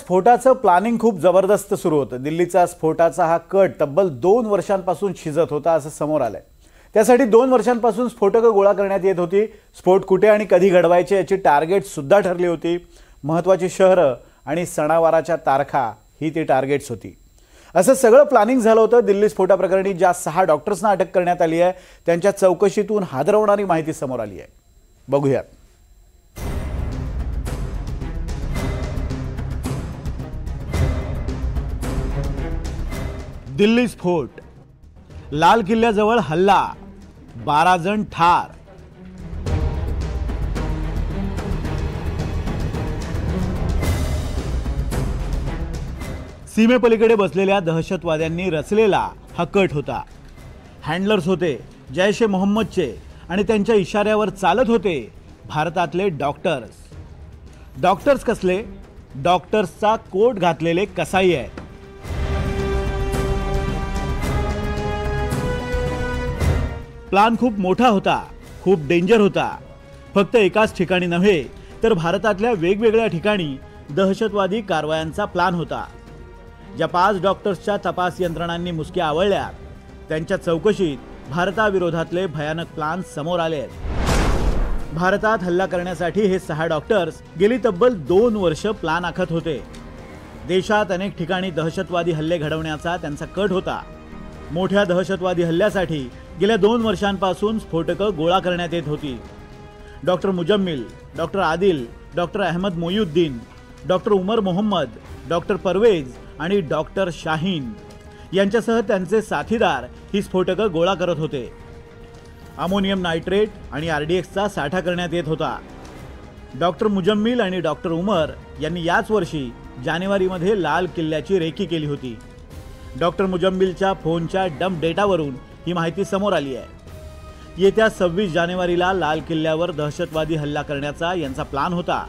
स्फोटाचं planning खूप जबरदस्त सुरू होतं। दिल्लीचा स्फोटाचा हा कट तब्बल 2 वर्षांपासून शिजत होता असं समोर आलंय। त्यासाठी 2 वर्षांपासून स्फोटकं गोळा करण्यात येत होती। स्फोट कुठे आणि कधी घडवायचे याची टार्गेट सुद्धा ठरली होती। महत्त्वाची शहरं आणि सणावाराच्या तारखा ही ती टार्गेट्स होती। असं सगळं प्लॅनिंग झालं होतं। दिल्ली स्फोटाप्रकरणी ज्या 6 डॉक्टर्सना अटक करण्यात आली आहे त्यांच्या चौकशीतून हादरवणारी माहिती समोर आली आहे। बघूया। दिल्ली स्फोट, लाल किल्ल्याजवळ हल्ला, 12 जण ठार। सीमेपलीकडे बसलेल्या दहशतवाद्यांनी रचलेला हा कट होता। हँडलर्स होते जैश ए मोहम्मदचे आणि त्यांच्या इशाऱ्यावर चालत होते भारतातले डॉक्टर्स। डॉक्टर्स कसले? डॉक्टर्सचा कोट घातलेले कसाई आहेत। प्लान खूप मोठा होता, खूप डेंजर होता। फक्त एकाच ठिकाणी नव्हे तर भारतातल्या वेगवेगळ्या ठिकाणी दहशतवादी कारवायांचा प्लान होता। ज्या 5 डॉक्टर्सच्या तपास यंत्रणांनी मुसक्या आवळल्या त्यांच्या चौकशीत भारताविरोधातले भयानक प्लान समोर आले आहेत। भारतात हल्ला करण्यासाठी हे 6 डॉक्टर्स गेली तब्बल 2 वर्ष प्लान आखत होते। देशात अनेक ठिकाणी दहशतवादी हल्ले घडवण्याचा त्यांचा कट होता। मोठ्या दहशतवादी हल्ल्यासाठी गेल्या 2 वर्षांपासून स्फोटकं गोळा करण्यात येत होती। Doctor Muzammil, doctor Adil, doctor Ahmed Moinuddin, doctor Umar Mohammad, doctor Parvez आणि डॉक्टर शाहीन यांच्यासह त्यांचे साथीदार ही स्फोटकं गोळा करत होते। अमोनियम नायट्रेट आणि आरडीएक्सचा साठा करण्यात येत होता। डॉक्टर मुजम्मिल आणि डॉक्टर उमर यांनी याच वर्षी जानेवारीमध्ये लाल किल्ल्याची रेकी केली होती। डॉक्टर मुजम्मिलच्या फोनच्या डंप डेटावरून ही माहिती समोर आली आहे। येत्या 26 जानेवारीला लाल किल्ल्यावर दहशतवादी हल्ला करण्याचा यांचा प्लान होता।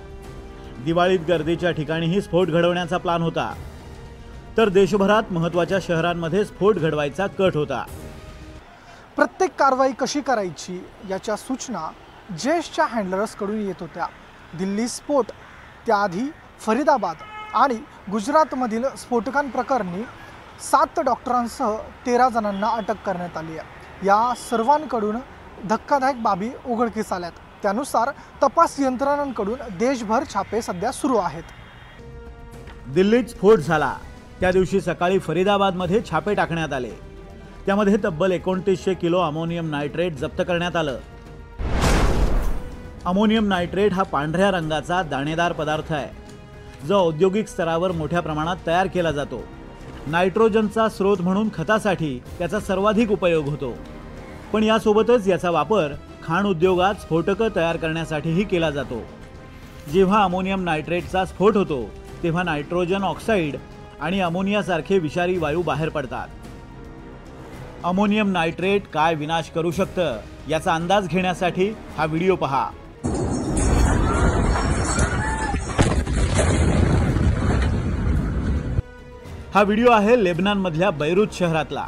दिवाळीत गर्दीच्या ठिकाणीही स्फोट घडवण्याचा प्लान होता। तर देशभरात महत्त्वाच्या शहरांमध्ये स्फोट घडवायचा कट होता। प्रत्येक कारवाई कशी करायची याच्या सूचना जैशच्या हँडलर्सकडून येत होत्या। दिल्ली स्फोट, त्याआधी फरीदाबाद आणि गुजरातमधील स्फोटकांप्रकरणी 7 डॉक्टरांसह 13 जणांना अटक करण्यात आली आहे। या सर्वांकडून धक्कादायक बाबी उघडकीस आल्यात। त्यानुसार तपास यंत्रणांकडून देशभर छापे सध्या सुरू आहेत। दिल्लीत स्फोट झाला त्या दिवशी सकाळी फरीदाबादमध्ये छापे टाकण्यात आले। त्यामध्ये तब्बल 2900 किलो अमोनियम नायट्रेट जप्त करण्यात आलं। अमोनियम नायट्रेट हा पांढऱ्या रंगाचा दाणेदार पदार्थ आहे जो औद्योगिक स्तरावर मोठ्या प्रमाणात तयार केला जातो। नायट्रोजनचा स्रोत म्हणून खतासाठी त्याचा सर्वाधिक उपयोग होतो, पण यासोबतच याचा वापर खाण उद्योगात स्फोटकं तयार करण्यासाठीही केला जातो। जेव्हा अमोनियम नायट्रेटचा स्फोट होतो तेव्हा नायट्रोजन ऑक्साईड आणि अमोनियासारखे विषारी वायू बाहेर पडतात। अमोनियम नायट्रेट काय विनाश करू शकतं याचा अंदाज घेण्यासाठी हा व्हिडिओ पहा। हा व्हिडिओ आहे लेबननमधल्या बैरूत शहरातला।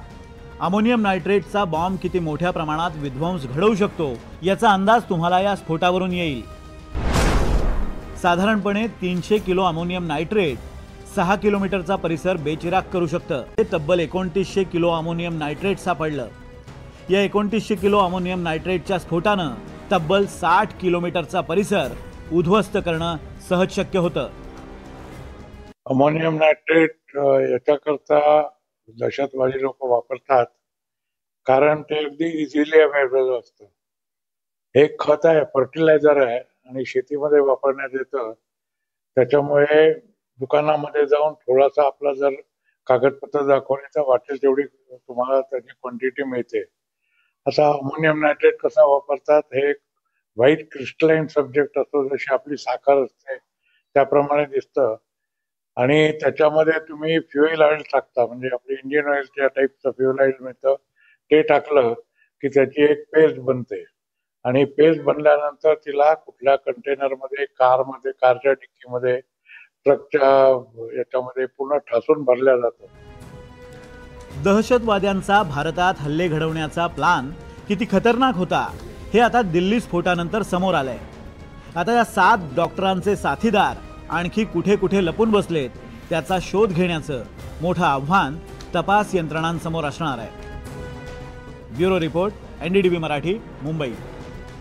अमोनियम नायट्रेटचा बॉम्ब किती मोठ्या प्रमाणात विध्वंस घडवू शकतो याचा अंदाज तुम्हाला या स्फोटावरून येईल। साधारणपणे 300 किलो अमोनियम नायट्रेट 6 किलोमीटरचा परिसर बेचिराख करू शकतं। हे तब्बल 2900 किलो अमोनियम नायट्रेट सापडलं। या 2900 किलो अमोनियम नायट्रेटच्या स्फोटानं तब्बल 60 किलोमीटरचा परिसर उद्ध्वस्त करणं सहज शक्य होतं। अमोनियम नायट्रेट याच्याकरता दहशतवादी लोक वापरतात कारण ते अगदी इझिली अवेलेबल असतं। हे खत आहे, फर्टिलायझर आहे आणि शेतीमध्ये वापरण्यात येतं। त्याच्यामुळे दुकानामध्ये जाऊन थोडासा आपला जर कागदपत्र दाखवले तर वाटेल तेवढी तुम्हाला त्याची क्वांटिटी मिळते। असा अमोनियम नायट्रेट कसा वापरतात, हे एक व्हाईट क्रिस्टलाइन सब्जेक्ट असतो, जशी आपली साखर असते त्याप्रमाणे दिसतं आणि त्याच्यामध्ये तुम्ही फ्युएल ऑइल टाकता, म्हणजे आपली इंजिन ऑइलच्या टाईपचं फ्युएल ऑइल मिळतं, ते टाकलं की त्याची एक पेस्ट बनते आणि पेस्ट बनल्यानंतर तिला कुठल्या कंटेनरमध्ये, कारमध्ये, कारच्या डिक्कीमध्ये, ट्रकच्या याच्यामध्ये पूर्ण ठासून भरल्या जातं। दहशतवाद्यांचा भारतात हल्ले घडवण्याचा प्लान किती खतरनाक होता हे आता दिल्ली स्फोटानंतर समोर आलंय। आता या 7 डॉक्टरांचे साथीदार आणखी कुठे कुठे लपून बसलेत त्याचा शोध घेण्याचं मोठं आव्हान तपास यंत्रणांसमोर असणार आहे. Bureau report, NDTV Marathi, Mumbai.